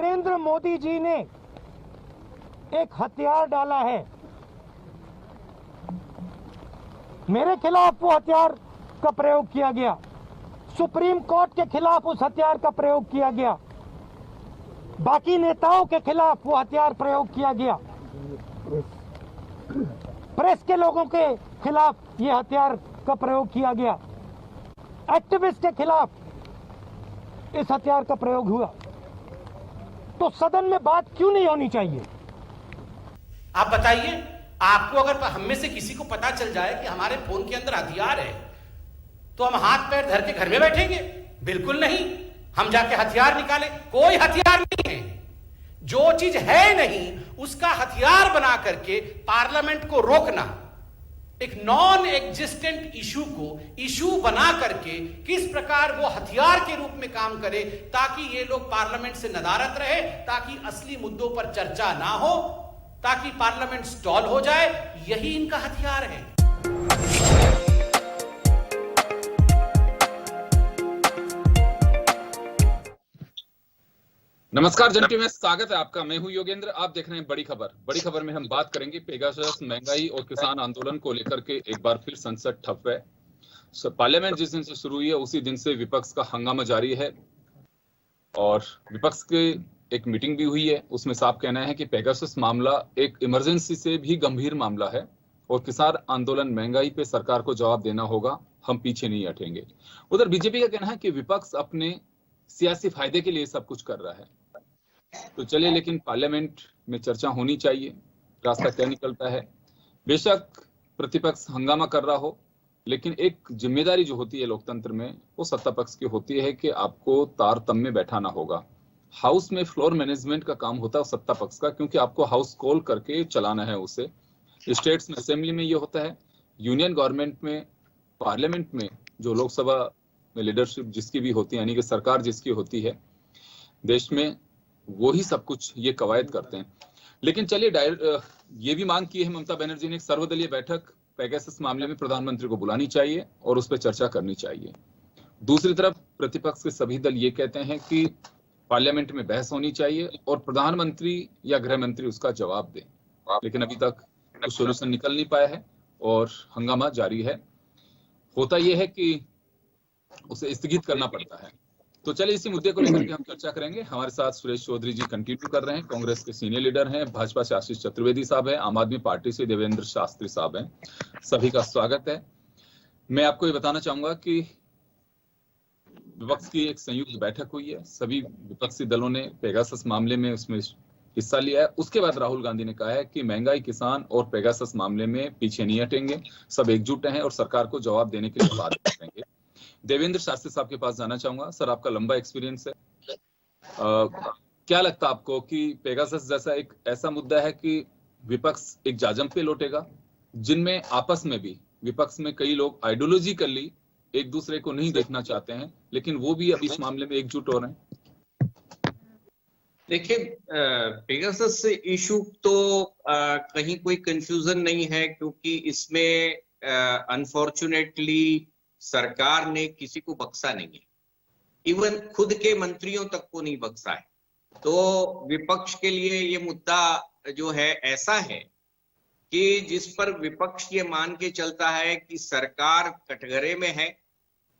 नरेंद्र मोदी जी ने एक हथियार डाला है, मेरे खिलाफ वो हथियार का प्रयोग किया गया, सुप्रीम कोर्ट के खिलाफ उस हथियार का प्रयोग किया गया, बाकी नेताओं के खिलाफ वो हथियार प्रयोग किया गया, प्रेस के लोगों के खिलाफ ये हथियार का प्रयोग किया गया, एक्टिविस्ट के खिलाफ इस हथियार का प्रयोग हुआ। तो सदन में बात क्यों नहीं होनी चाहिए? आप बताइए, आपको अगर हम में से किसी को पता चल जाए कि हमारे फोन के अंदर हथियार है तो हम हाथ पैर धर के घर में बैठेंगे? बिल्कुल नहीं। हम जाके हथियार निकालें? कोई हथियार नहीं है। जो चीज है नहीं उसका हथियार बना करके पार्लियामेंट को रोकना, एक नॉन एग्जिस्टेंट इशू को इशू बना करके किस प्रकार वो हथियार के रूप में काम करे ताकि ये लोग पार्लियामेंट से नदारत रहे, ताकि असली मुद्दों पर चर्चा ना हो, ताकि पार्लियामेंट स्टॉल हो जाए, यही इनका हथियार है। नमस्कार जनटी में स्वागत है आपका। मैं हूं योगेंद्र। आप देख रहे हैं बड़ी खबर। बड़ी खबर में हम बात करेंगे पेगासस, महंगाई और किसान आंदोलन को लेकर के। एक बार फिर संसद ठप है। पार्लियामेंट जिस दिन से शुरू हुई है उसी दिन से विपक्ष का हंगामा जारी है और विपक्ष के एक मीटिंग भी हुई है। उसमें साफ कहना है कि पेगासस मामला एक इमरजेंसी से भी गंभीर मामला है और किसान आंदोलन, महंगाई पे सरकार को जवाब देना होगा, हम पीछे नहीं हटेंगे। उधर बीजेपी का कहना है कि विपक्ष अपने सियासी फायदे के लिए सब कुछ कर रहा है। तो चलिए, लेकिन पार्लियामेंट में चर्चा होनी चाहिए, रास्ता क्या निकलता है। बेशक प्रतिपक्ष हंगामा कर रहा हो, लेकिन एक जिम्मेदारी जो होती है लोकतंत्र में वो सत्ता पक्ष की होती है कि आपको तारतम्य में बैठाना होगा। हाउस में फ्लोर मैनेजमेंट का काम होता है सत्ता पक्ष का, क्योंकि आपको हाउस कॉल करके चलाना है उसे। स्टेट्स में असेंबली में ये होता है, यूनियन गवर्नमेंट में, पार्लियामेंट में जो लोकसभा में लीडरशिप जिसकी भी होती है, यानी कि सरकार जिसकी होती है देश में, वो ही सब कुछ ये कवायद करते हैं। लेकिन चलिए, ये भी मांग की है ममता बनर्जी ने, एक सर्वदलीय बैठक पेगासस मामले में प्रधानमंत्री को बुलानी चाहिए और उस पर चर्चा करनी चाहिए। दूसरी तरफ प्रतिपक्ष के सभी दल ये कहते हैं कि पार्लियामेंट में बहस होनी चाहिए और प्रधानमंत्री या गृह मंत्री उसका जवाब दें। लेकिन अभी तक कुछ सोल्यूशन निकल नहीं पाया है और हंगामा जारी है। होता यह है कि उसे स्थगित करना पड़ता है। तो चलिए, इसी मुद्दे को लेकर के हम चर्चा करेंगे। हमारे साथ सुरेश चौधरी जी कंटिन्यू कर रहे हैं, कांग्रेस के सीनियर लीडर हैं, भाजपा से आशीष चतुर्वेदी साहब हैं, आम आदमी पार्टी से देवेंद्र शास्त्री साहब हैं। सभी का स्वागत है। मैं आपको ये बताना चाहूंगा कि विपक्ष की एक संयुक्त बैठक हुई है। सभी विपक्षी दलों ने पेगासस मामले में उसमें हिस्सा लिया है। उसके बाद राहुल गांधी ने कहा है कि महंगाई, किसान और पेगासस मामले में पीछे नहीं हटेंगे, सब एकजुट हैं और सरकार को जवाब देने के लिए बात करेंगे। देवेंद्र शास्त्री साहब के पास जाना चाहूंगा। सर, आपका लंबा एक्सपीरियंस है, क्या लगता है आपको कि पेगासस जैसा एक ऐसा मुद्दा है कि विपक्ष एक जाजम पे लौटेगा, जिनमें आपस में भी विपक्ष में कई लोग आइडियोलॉजिकली एक दूसरे को नहीं देखना चाहते हैं, लेकिन वो भी अब इस मामले में एकजुट हो रहे हैं? देखिए, पेगासस इशू तो कहीं कोई कंफ्यूजन नहीं है, क्योंकि इसमें अनफॉर्चुनेटली सरकार ने किसी को बख्शा नहीं है, इवन खुद के मंत्रियों तक को नहीं बख्शा है। तो विपक्ष के लिए ये मुद्दा जो है ऐसा है कि जिस पर विपक्ष ये मान के चलता है कि सरकार कटघरे में है,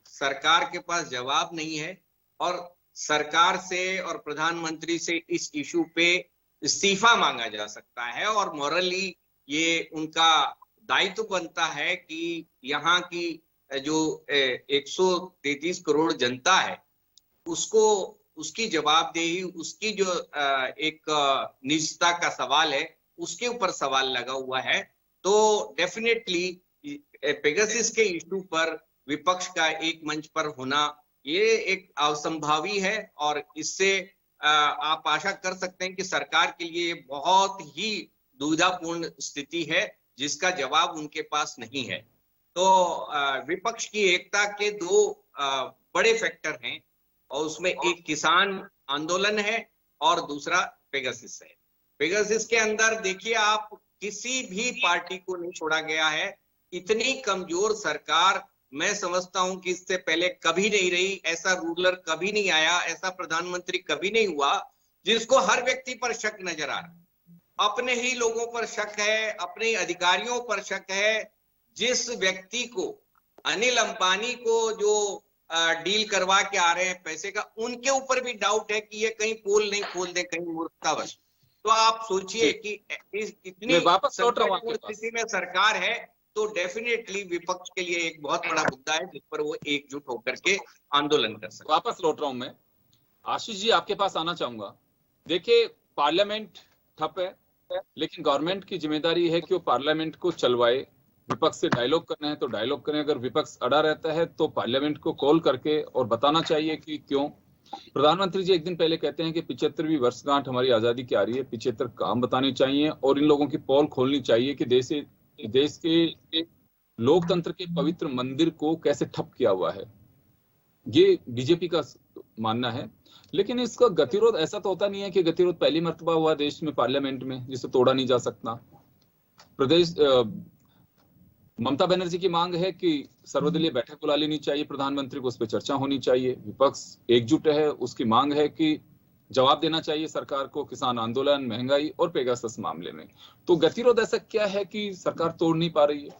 सरकार के पास जवाब नहीं है और सरकार से और प्रधानमंत्री से इस इशू पे इस्तीफा मांगा जा सकता है और मॉरली ये उनका दायित्व बनता है कि यहाँ की जो 133 करोड़ जनता है उसको, उसकी जवाबदेही, उसकी जो एक निजता का सवाल है उसके ऊपर सवाल लगा हुआ है। तो डेफिनेटली पेगासस के इशू पर विपक्ष का एक मंच पर होना ये एक असंभावी है और इससे आप आशा कर सकते हैं कि सरकार के लिए बहुत ही दुविधापूर्ण स्थिति है जिसका जवाब उनके पास नहीं है। तो विपक्ष की एकता के दो बड़े फैक्टर हैं और उसमें एक किसान आंदोलन है और दूसरा पेगासस है। पेगासस के अंदर देखिए, आप किसी भी पार्टी को नहीं छोड़ा गया है। इतनी कमजोर सरकार मैं समझता हूं कि इससे पहले कभी नहीं रही। ऐसा रूलर कभी नहीं आया, ऐसा प्रधानमंत्री कभी नहीं हुआ जिसको हर व्यक्ति पर शक नजर आ रहा है, अपने ही लोगों पर शक है, अपने ही अधिकारियों पर शक है। जिस व्यक्ति को, अनिल अंबानी को जो डील करवा के आ रहे हैं पैसे का, उनके ऊपर भी डाउट है कि ये कहीं पोल नहीं खोल दे, कहीं मूर्खतावश। तो आप सोचिए कि इतनी संकटपूर्ण स्थिति में सरकार है, तो डेफिनेटली विपक्ष के लिए एक बहुत बड़ा मुद्दा है जिस पर वो एकजुट होकर के आंदोलन कर सकते। वापस लौट रहा हूं मैं, आशीष जी आपके पास आना चाहूंगा। देखिए, पार्लियामेंट ठप है, लेकिन गवर्नमेंट की जिम्मेदारी है कि वो पार्लियामेंट को चलवाए। विपक्ष से डायलॉग करना है तो डायलॉग करें, अगर विपक्ष अड़ा रहता है तो पार्लियामेंट को कॉल करके और बताना चाहिए कि क्यों। प्रधानमंत्री जी एक दिन पहले कहते हैं कि 75वीं वर्षगांठ हमारी आजादी की आ रही है, 75 काम बताने चाहिए और इन लोगों की पोल खोलनी चाहिए कि देश के लोकतंत्र के पवित्र मंदिर को कैसे ठप किया हुआ है। ये बीजेपी का मानना है, लेकिन इसका गतिरोध ऐसा तो होता नहीं है कि गतिरोध पहली मर्तबा हुआ देश में पार्लियामेंट में जिसे तोड़ा नहीं जा सकता। प्रदेश ममता बनर्जी की मांग है कि सर्वदलीय बैठक बुला लेनी चाहिए प्रधानमंत्री को, उस पर चर्चा होनी चाहिए। विपक्ष एकजुट है, उसकी मांग है कि जवाब देना चाहिए सरकार को किसान आंदोलन, महंगाई और पेगासस मामले में। तो गतिरोध ऐसा क्या है कि सरकार तोड़ नहीं पा रही है?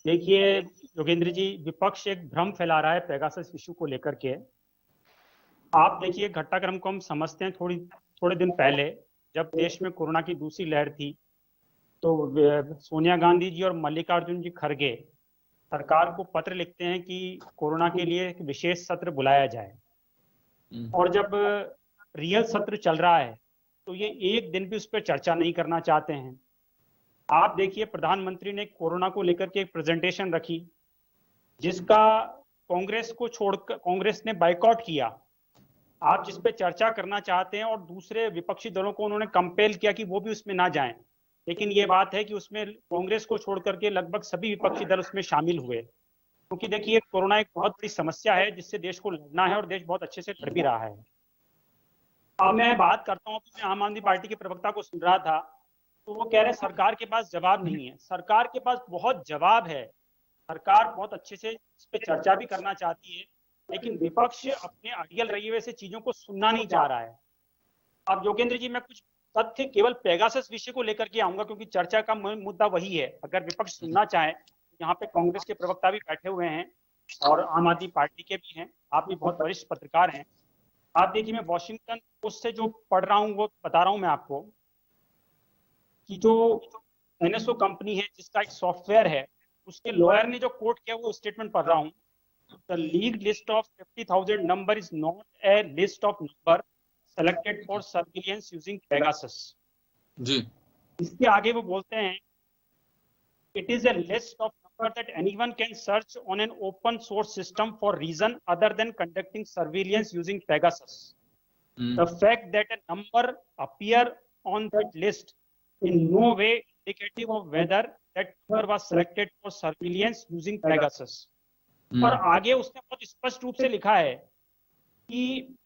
देखिए योगेंद्र जी, विपक्ष एक भ्रम फैला रहा है पेगासस इशू को लेकर के। आप देखिए घटनाक्रम को हम समझते हैं। थोड़े दिन पहले जब देश में कोरोना की दूसरी लहर थी, तो सोनिया गांधी जी और मल्लिकार्जुन जी खड़गे सरकार को पत्र लिखते हैं कि कोरोना के लिए एक विशेष सत्र बुलाया जाए। और जब रियल सत्र चल रहा है तो ये एक दिन भी उस पर चर्चा नहीं करना चाहते हैं। आप देखिए प्रधानमंत्री ने कोरोना को लेकर के एक प्रेजेंटेशन रखी जिसका कांग्रेस ने बायकॉट किया। आप जिस पे चर्चा करना चाहते हैं और दूसरे विपक्षी दलों को उन्होंने कंपेल किया कि वो भी उसमें ना जाएं, लेकिन ये बात है कि उसमें कांग्रेस को छोड़ करके लगभग सभी विपक्षी दल उसमें शामिल हुए, क्योंकि देखिए कोरोना एक बहुत बड़ी समस्या है जिससे देश को लड़ना है और देश बहुत अच्छे से लड़ भी रहा है। अब मैं बात करता हूँ, मैं आम आदमी पार्टी के प्रवक्ता को सुन रहा था तो वो कह रहे हैं सरकार के पास जवाब नहीं है। सरकार के पास बहुत जवाब है, सरकार बहुत अच्छे से इस पे चर्चा भी करना चाहती है, लेकिन विपक्ष अपने अड़ियल रवैये से चीजों को सुनना नहीं चाह रहा है। अब योगेंद्र जी, मैं कुछ तथ्य केवल पेगासस विषय को लेकर के आऊंगा क्योंकि चर्चा का मुद्दा वही है। अगर विपक्ष सुनना चाहे, यहाँ पे कांग्रेस के प्रवक्ता भी बैठे हुए हैं और आम आदमी पार्टी के भी हैं, आप भी बहुत वरिष्ठ पत्रकार हैं। आप देखिए, मैं वॉशिंगटन पोस्ट से जो पढ़ रहा हूँ वो बता रहा हूँ मैं आपको कि जो NSO कंपनी है जिसका एक सॉफ्टवेयर है, उसके लॉयर ने जो कोट किया वो स्टेटमेंट पढ़ रहा हूँ। The leaked list of 50,000 number is not a list of number selected for surveillance using Pegasus. जी। इसके आगे वो बोलते हैं, it is a list of number that anyone can search on an open source system for reason other than conducting surveillance using Pegasus. The fact that a number appear on that list in no way indicative of whether that number was selected for surveillance using Pegasus. और आगे उसने बहुत स्पष्ट रूप से लिखा है कि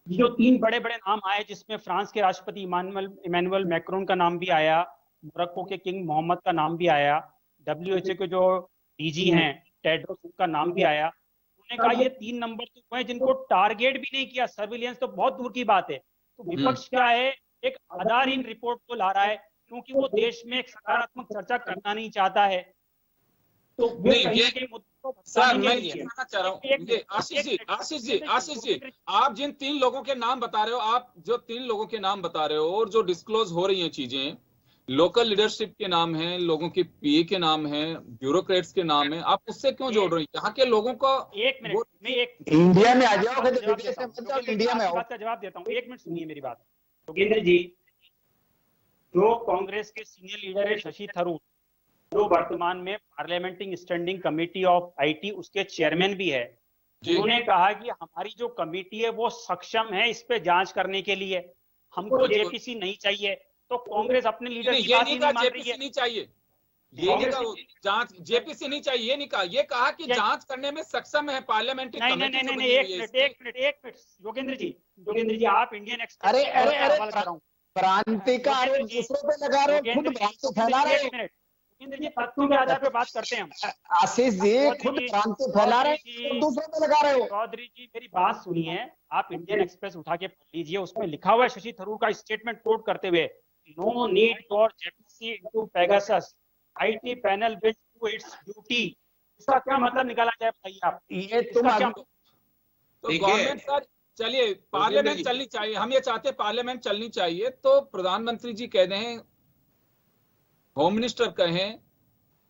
जो 3 बड़े बड़े नाम आए जिसमें फ्रांस के राष्ट्रपति इमानुएल मैक्रोन का नाम भी आया, मोरक्को के किंग मोहम्मद का नाम भी आया, WHO के जो DG हैं टेड्रोस उनका नाम भी आया। उन्होंने कहा ये 3 नंबर तो हुए जिनको टारगेट भी नहीं किया, सर्विलेंस तो बहुत दूर की बात है। तो विपक्ष क्या है, एक आधारहीन रिपोर्ट को ला रहा है क्योंकि वो देश में एक सकारात्मक चर्चा करना नहीं चाहता है। तो सर मैं ये कहना चाह रहा हूँ, आशीष जी आप जिन 3 लोगों के नाम बता रहे हो, आप जो 3 लोगों के नाम बता रहे हो और जो डिस्क्लोज हो रही हैं चीजें, लोकल लीडरशिप के नाम हैं, लोगों के PA के नाम हैं, ब्यूरोक्रेट्स के नाम हैं, आप उससे क्यों जोड़ रहे हैं? यहाँ के लोगों का एक मिनट में इंडिया में आ जाओ, इंडिया में बात का जवाब देता हूँ। 1 मिनट सुनिए मेरी बात। योगेंद्र जी, जो कांग्रेस के सीनियर लीडर है शशि थरूर, जो वर्तमान में parliamentary standing committee of IT उसके चेयरमैन भी है, उन्होंने कहा कि हमारी जो कमेटी है वो सक्षम है इस पे जांच करने के लिए, हमको JPC नहीं चाहिए। तो कांग्रेस अपने लीडर की बात नहीं मान रही है। नहीं चाहिए, ये नहीं कहा जांच JPC नहीं चाहिए, ये नहीं कहा, ये कहा कि जांच करने में सक्षम है पार्लियामेंट्री कमेटी। नहीं, एक मिनट योगेंद्र जी आप इंडियन एक्सप्रेस अरे क्रांति का दूसरों पे लगा रहे हो, खुद भ्रांति फैला रहे हो। योगेंद्र जी तथ्यों के आधार पे बात करते हैं हम। आशीष जी खुद भ्रांति फैला रहे हैं और दूसरों पे लगा रहे हो। चौधरी जी मेरी बात सुनिए, आप इंडियन एक्सप्रेस उठा के पढ़ लीजिए, उसमें लिखा हुआ है शशि थरूर का स्टेटमेंट कोट करते हुए, no need for JPC into Pegasus, IT panel will do its duty. इसका क्या मतलब निकाला जाए बताइए आप? ये तुम तो गवर्नमेंट सर, चलिए पार्लियामेंट चलनी चाहिए, हम ये चाहते हैं पार्लियामेंट चलनी चाहिए, तो प्रधानमंत्री जी कह रहे हैं, होम मिनिस्टर कहें,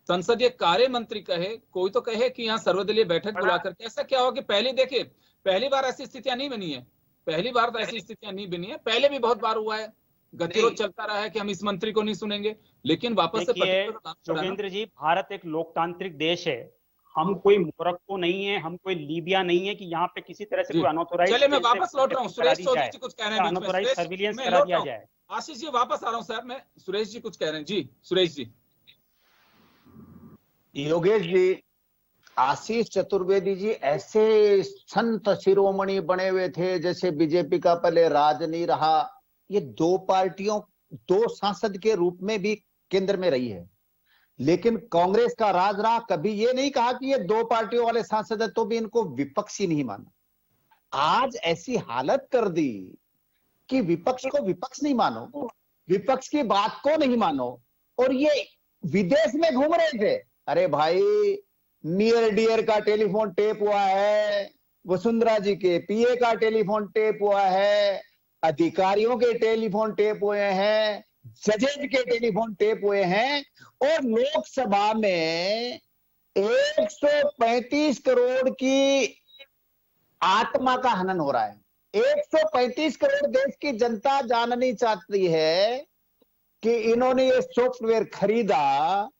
संसदीय कार्य मंत्री कहे, कोई तो कहे कि यहाँ सर्वदलीय बैठक बुला करके, ऐसा क्या हो कि देखिए पहली बार ऐसी स्थितियां नहीं बनी है, पहली बार तो ऐसी स्थितियां नहीं बनी है, पहले भी बहुत बार हुआ है, गतिरोध चलता रहा है कि हम इस मंत्री को नहीं सुनेंगे, लेकिन वापस से योगेंद्र जी भारत एक लोकतांत्रिक देश है, हम कोई मोरक्को नहीं है, हम कोई लीबिया नहीं है कि यहाँ पे किसी तरह से कोई अनऑथोराइज्ड। चलिए मैं वापस लौट रहा हूँ, सुरेश चौधरी जी कुछ कह रहे हैं, अनऑथोराइज्ड सर्विलेंस करा दिया जाए। आशीष जी वापस आ रहा हूँ सर, मैं सुरेश जी कुछ कह रहे हैं। जी सुरेश जी। योगेश जी, आशीष चतुर्वेदी जी ऐसे संत शिरोमणि बने हुए थे जैसे बीजेपी का पहले राज नहीं रहा। ये दो पार्टियों, दो सांसद के रूप में भी केंद्र में रही है, लेकिन कांग्रेस का राज रहा। कभी ये नहीं कहा कि ये दो पार्टियों वाले सांसद है तो भी इनको विपक्षी नहीं माना। आज ऐसी हालत कर दी कि विपक्ष को विपक्ष नहीं मानो, विपक्ष की बात को नहीं मानो, और ये विदेश में घूम रहे थे। अरे भाई, नियर डियर का टेलीफोन टेप हुआ है, वसुंधरा जी के पीए का टेलीफोन टेप हुआ है, अधिकारियों के टेलीफोन टेप हुए हैं, जजेज के टेलीफोन टेप हुए हैं, और लोकसभा में 135 करोड़ की आत्मा का हनन हो रहा है। 135 करोड़ देश की जनता जाननी चाहती है कि इन्होंने ये सॉफ्टवेयर खरीदा,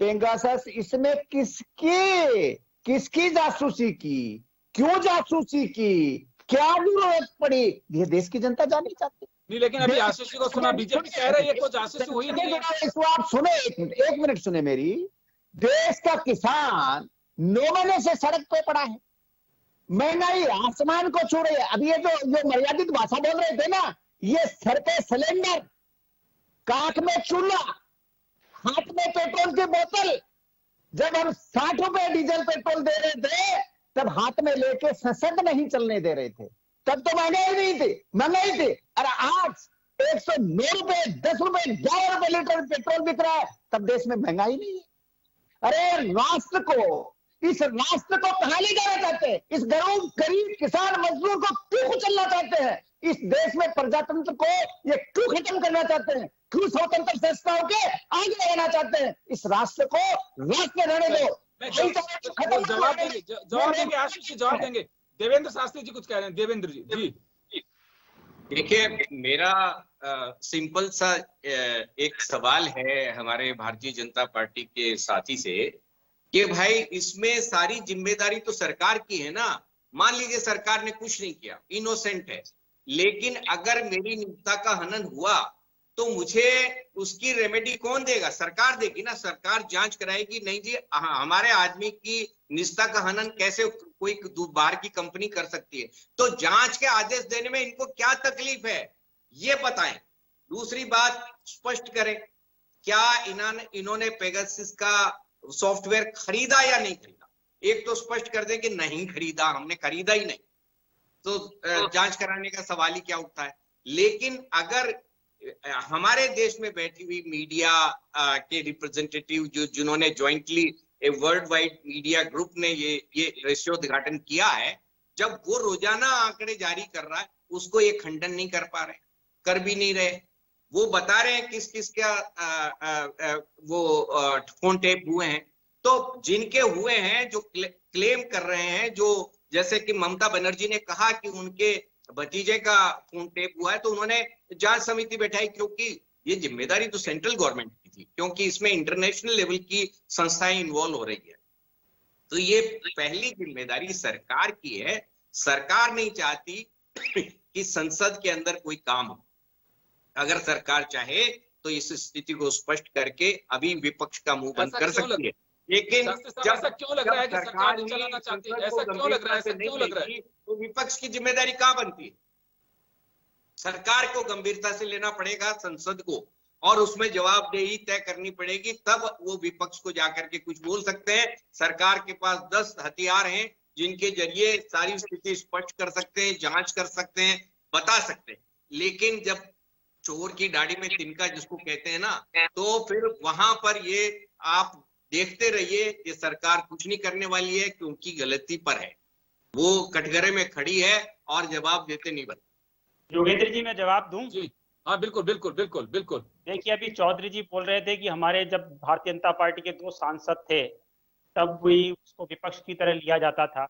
पेगासस, इसमें किसकी जासूसी की, क्यों जासूसी की, क्या जरूरत पड़ी, ये देश की जनता जाननी चाहती है। नहीं, लेकिन अभी आशीष जी को सुना, बीजेपी कह रही है कोई जासूसी हुई नहीं है। इसको आप सुने, एक मिनट सुने मेरी। देश का किसान 9 महीने से सड़क पे पड़ा है, महंगाई आसमान को छू रही है। अब ये जो मर्यादित भाषा बोल रहे थे ना, ये सर पे सिलेंडर, काख में चूल्हा, हाथ में पेट्रोल की बोतल। जब हम 60 रुपए डीजल पेट्रोल दे रहे थे तब हाथ में लेके सशक्त नहीं चलने दे रहे थे, तब तो महंगाई नहीं थी, महंगाई थी। अरे आज 109 रुपए, 10 रुपए, 11 रुपए लीटर पेट्रोल बिक रहा है, तब देश में महंगाई नहीं है। अरे राष्ट्र को, इस राष्ट्र को कहां ले जाना चाहते हैं? इस गरीब किसान मजदूर को क्यों कुचलना चाहते हैं? इस देश में प्रजातंत्र को ये क्यों खत्म करना चाहते हैं? क्यों स्वतंत्र संस्थाओं के आगे रहना चाहते हैं? इस राष्ट्र को राष्ट्र रहने दो। जवाब देंगे आशीष जी, जवाब देंगे। देवेंद्र शास्त्री जी कुछ कह रहे हैं। देवेंद्र जी। जी देखिए, मेरा सिंपल सा एक सवाल है हमारे भारतीय जनता पार्टी के साथी से कि भाई इसमें सारी जिम्मेदारी तो सरकार की है ना। मान लीजिए सरकार ने कुछ नहीं किया, इनोसेंट है, लेकिन अगर मेरी निजता का हनन हुआ तो मुझे उसकी रेमेडी कौन देगा? सरकार देगी ना। सरकार जांच कराएगी, नहीं जी हमारे आदमी की निजता का हनन कैसे कोई बाहर की कंपनी कर सकती है? तो जांच के आदेश देने में इनको क्या तकलीफ है, ये बताएं। दूसरी बात स्पष्ट करें, क्या इन्होंने पेगासस का सॉफ्टवेयर खरीदा या नहीं खरीदा? एक तो स्पष्ट कर दें कि नहीं खरीदा, हमने खरीदा ही नहीं, तो जांच कराने का सवाल ही क्या उठता है। लेकिन अगर हमारे देश में बैठी हुई मीडिया के रिप्रेजेंटेटिव जिन्होंने jointly world wide media group ने ये रेश्योद्घाटन किया है, जब वो रोजाना आंकड़े जारी कर रहा है, उसको ये खंडन नहीं कर पा रहे, कर भी नहीं रहे। वो बता रहे हैं किस किस का वो फोन टेप हुए हैं, तो जिनके हुए हैं, जो क्लेम कर रहे हैं, जो जैसे कि ममता बनर्जी ने कहा कि उनके भतीजे का फोन टेप हुआ है, तो उन्होंने जांच समिति बैठाई, क्योंकि ये जिम्मेदारी तो सेंट्रल गवर्नमेंट की थी, क्योंकि इसमें इंटरनेशनल लेवल की संस्थाएं इन्वॉल्व हो रही है। तो ये पहली जिम्मेदारी सरकार की है। सरकार नहीं चाहती कि संसद के अंदर कोई काम हो। अगर सरकार चाहे तो इस स्थिति को स्पष्ट करके अभी विपक्ष का मुंह बंद कर सकती है। लेकिन ऐसा क्यों लग रहा है कि सरकार नहीं चलाना चाहती? ऐसा क्यों लग रहा है? ऐसा क्यों लग रहा है? तो विपक्ष की जिम्मेदारी कहाँ बनती है? सरकार को गंभीरता से लेना पड़ेगा, संसद को। और उसमें जवाबदेही तय करनी पड़ेगी, तब वो विपक्ष को जाकर के कुछ बोल सकते हैं। सरकार के पास 10 हथियार हैं जिनके जरिए सारी स्थिति स्पष्ट कर सकते हैं, जांच कर सकते हैं, बता सकते हैं। लेकिन जब चोर की दाढ़ी में तिनका जिसको कहते हैं ना, तो फिर वहां पर ये आप देखते रहिए कि सरकार कुछ नहीं करने वाली है, क्योंकि गलती पर है, वो कटघरे में खड़ी है और जवाब देते नहीं बनते। योगेंद्र जी, मैं जवाब दूं? जी हाँ, बिल्कुल बिल्कुल बिल्कुल बिल्कुल। देखिए, अभी चौधरी जी बोल रहे थे कि हमारे जब भारतीय जनता पार्टी के 2 सांसद थे तब भी उसको विपक्ष की तरह लिया जाता था।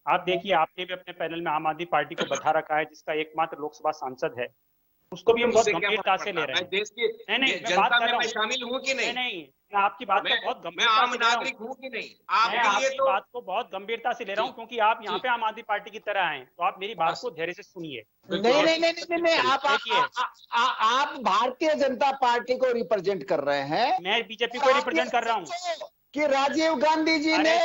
आप देखिए, आपने भी अपने पैनल में आम आदमी पार्टी को बैठा रखा है, जिसका एकमात्र लोकसभा सांसद है, उसको भी हम बहुत उससे क्या गंभीरता फर्क से ले पड़ता रहे है? हैं। देश की नहीं, मैं बात जनता कर में रहा मैं हूँ। शामिल हूँ कि नहीं? नहीं, मैं आपकी बात को बहुत मैं गंभीरता आम से ले रहा हूँ। नागरिक हूँ कि नहीं? मैं आपके लिए आपकी तो बात को बहुत गंभीरता से ले रहा हूँ, क्योंकि आप यहाँ पे आम आदमी पार्टी की तरह हैं, तो आप मेरी बात को धैर्य से सुनिए। नहीं, आप भारतीय जनता पार्टी को रिप्रेजेंट कर रहे हैं। मैं बीजेपी को रिप्रेजेंट कर रहा हूँ कि राजीव गांधी जी ने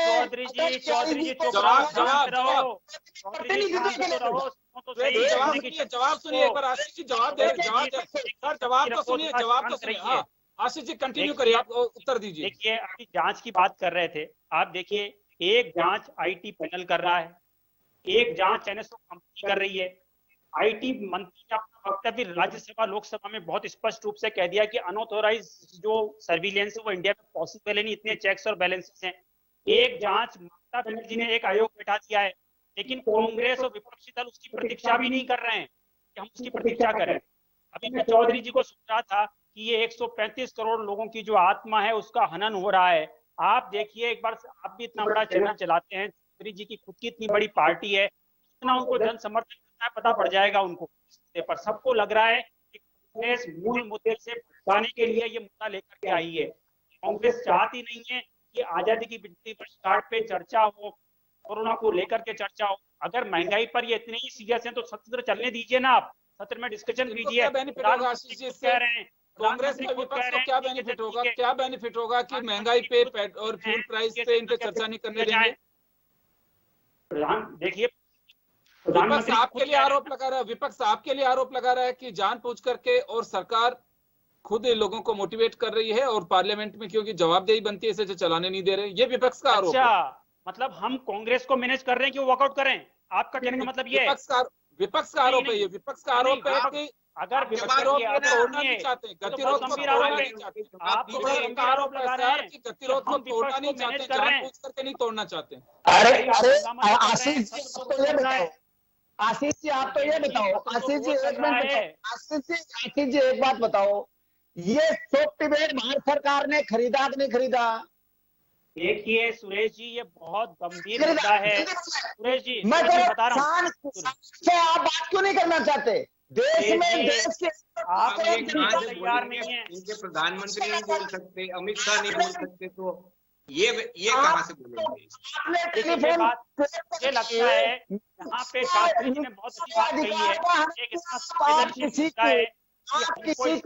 चौधरी जी चुप रहो, शांत रहो, चौधरी जी शांत तो रहो, तो सही जवाब सुनिए एक बार। आशीष जी जवाब दे, सर जवाब तो सुनिए, जवाब तो सुनिए। हाँ आशीष जी कंटिन्यू करिए, आप उत्तर दीजिए। देखिए, अभी जांच की बात कर रहे थे, आप देखिए, एक जांच आईटी पैनल कर रहा है, एक जांच एनएसओ कंपनी कर रही है। आईटी मंत्री ने अपना वक्तव्य राज्यसभा लोकसभा में बहुत स्पष्ट रूप से कह दिया कि अनऑथोराइज जो सर्विलेंस है वो इंडिया में पॉसिबल है नहीं, इतने चेक्स और बैलेंसेस हैं। एक जांच ममता बनर्जी ने एक आयोग बैठा दिया है, लेकिन कांग्रेस और विपक्षी दल उसकी प्रतीक्षा भी नहीं कर रहे हैं कि हम उसकी प्रतीक्षा करें। अभी मैं चौधरी जी को सुन रहा था कि ये 135 करोड़ लोगों की जो आत्मा है उसका हनन हो रहा है। आप देखिए एक बार, आप भी इतना बड़ा चैनल चलाते हैं, चौधरी जी की खुद की इतनी बड़ी पार्टी है, इतना उनको जन समर्थन मिलता है, पता पड़ जाएगा उनको। पर सबको लग रहा है कि कांग्रेस मूल मुद्दे से भटकाने के लिए ये मुद्दा लेकर के आई है। कांग्रेस चाहती नहीं है कि आजादी की 50 वर्षगांठ पे चर्चा हो, कोरोना को लेकर के चर्चा हो। अगर महंगाई पर ये इतने ही सीरियस हैं तो सत्र चलने दीजिए ना, आप सत्र में डिस्कशन कीजिए। बेनिफिट होगा आशीष जी इससे? कांग्रेस में विपक्ष को क्या बेनिफिट होगा? क्या बेनिफिट होगा कि महंगाई पे और फ्यूल प्राइस पे इन पे चर्चा नहीं करने देंगे? देखिए, विपक्ष आपके लिए आरोप लगा रहा है, विपक्ष आपके लिए आरोप लगा रहा है कि जानबूझ करके और सरकार खुद लोगों को मोटिवेट कर रही है और पार्लियामेंट में क्योंकि जवाबदेही बनती है इसे चलाने नहीं दे रहे। ये विपक्ष का आरोप है। मतलब हम कांग्रेस को मैनेज कर रहे हैं कि वो वॉकआउट करें? आपका कहने का मतलब ये है? विपक्ष का आरोप है, ये विपक्ष का आरोप है कि अगर गतिरोध को तोड़ना नहीं चाहते, गतिरोध को तोड़ना नहीं चाहते। आप तो बड़ा गंभीर आरोप लगा रहे हैं कि गतिरोध को तोड़ना नहीं चाहते, जानबूझ करके नहीं तोड़ना चाहते। अरे आशीष जी आप तो ये बताओ, आशीष जी एक मिनट बताओ, आशीष जी एक बात बताओ, ये सॉफ्टवेयर भारत सरकार ने खरीदा कि नहीं खरीदा? देखिए सुरेश जी, ये बहुत गंभीर मुद्दा है। सुरेश जी मैं बता रहा हूँ, आप बात क्यों नहीं करना चाहते? देश में देश के आप तैयार नहीं है, इनके प्रधानमंत्री नहीं बोल सकते, अमित शाह नहीं बोल सकते, तो ये कहाँ से बोलेंगे? मुझे लगता है यहाँ पे शास्त्री जी ने बहुत अच्छी बात कही है। एक इतना संवेदनशील है कि कोई आप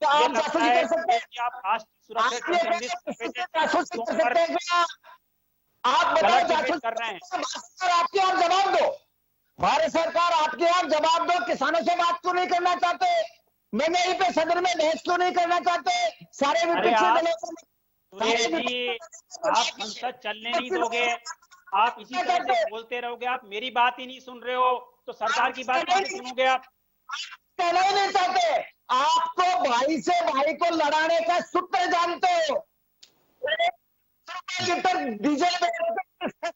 जासूसी कर सकते हैं, आप राष्ट्रीय सुरक्षा आप बताओ जासूसी कर रहे हैं, आपके आप जवाब दो। भारत सरकार आपके आप जवाब दो, किसानों से बात क्यों नहीं करना चाहते? महंगाई पे सदन में बहस क्यों नहीं करना चाहते? सारे विपक्षी दलों से आप संसद चलने नहीं दोगे, आप इसी तरह से बोलते रहोगे, आप मेरी बात ही नहीं सुन रहे हो तो सरकार की बात कैसे सुनोगे? आप कहना ही नहीं चाहते, आपको भाई से भाई को लड़ाने का सूत्र जानते हो, डीजल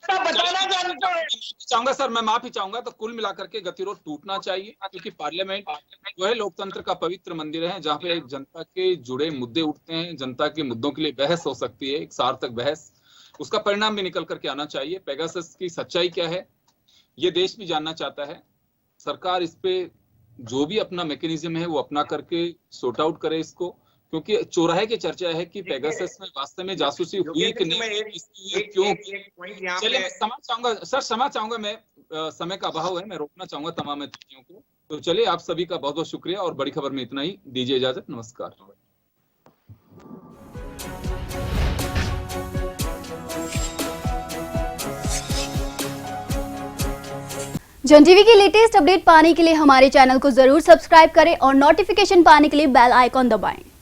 बताना जानते हो। चाहूंगा सर, मैं माफी चाहूंगा, तो कुल मिलाकर के गतिरोध टूटना चाहिए, क्योंकि पार्लियामेंट जो है लोकतंत्र का पवित्र मंदिर है, जहाँ पे जनता के जुड़े मुद्दे उठते हैं, जनता के मुद्दों के लिए बहस हो सकती है, एक सार्थक बहस, उसका परिणाम भी निकल करके आना चाहिए। पेगासस की सच्चाई क्या है ये देश भी जानना चाहता है। सरकार इस पे जो भी अपना मैकेनिज्म है वो अपना करके सॉर्ट आउट करे इसको, क्योंकि चौराहे की चर्चा है कि पेगासस में वास्तव में जासूसी हुई कि नहीं, क्यों। चलिए मैं क्षमा चाहूंगा सर, क्षमा चाहूंगा, मैं समय का अभाव है, मैं रोकना चाहूंगा तमाम अतिथियों को। तो चलिए आप सभी का बहुत बहुत शुक्रिया और बड़ी खबर में इतना ही, दीजिए इजाजत, नमस्कार। जन टीवी की लेटेस्ट अपडेट पाने के लिए हमारे चैनल को जरूर सब्सक्राइब करें और नोटिफिकेशन पाने के लिए बेल आइकॉन दबाएं।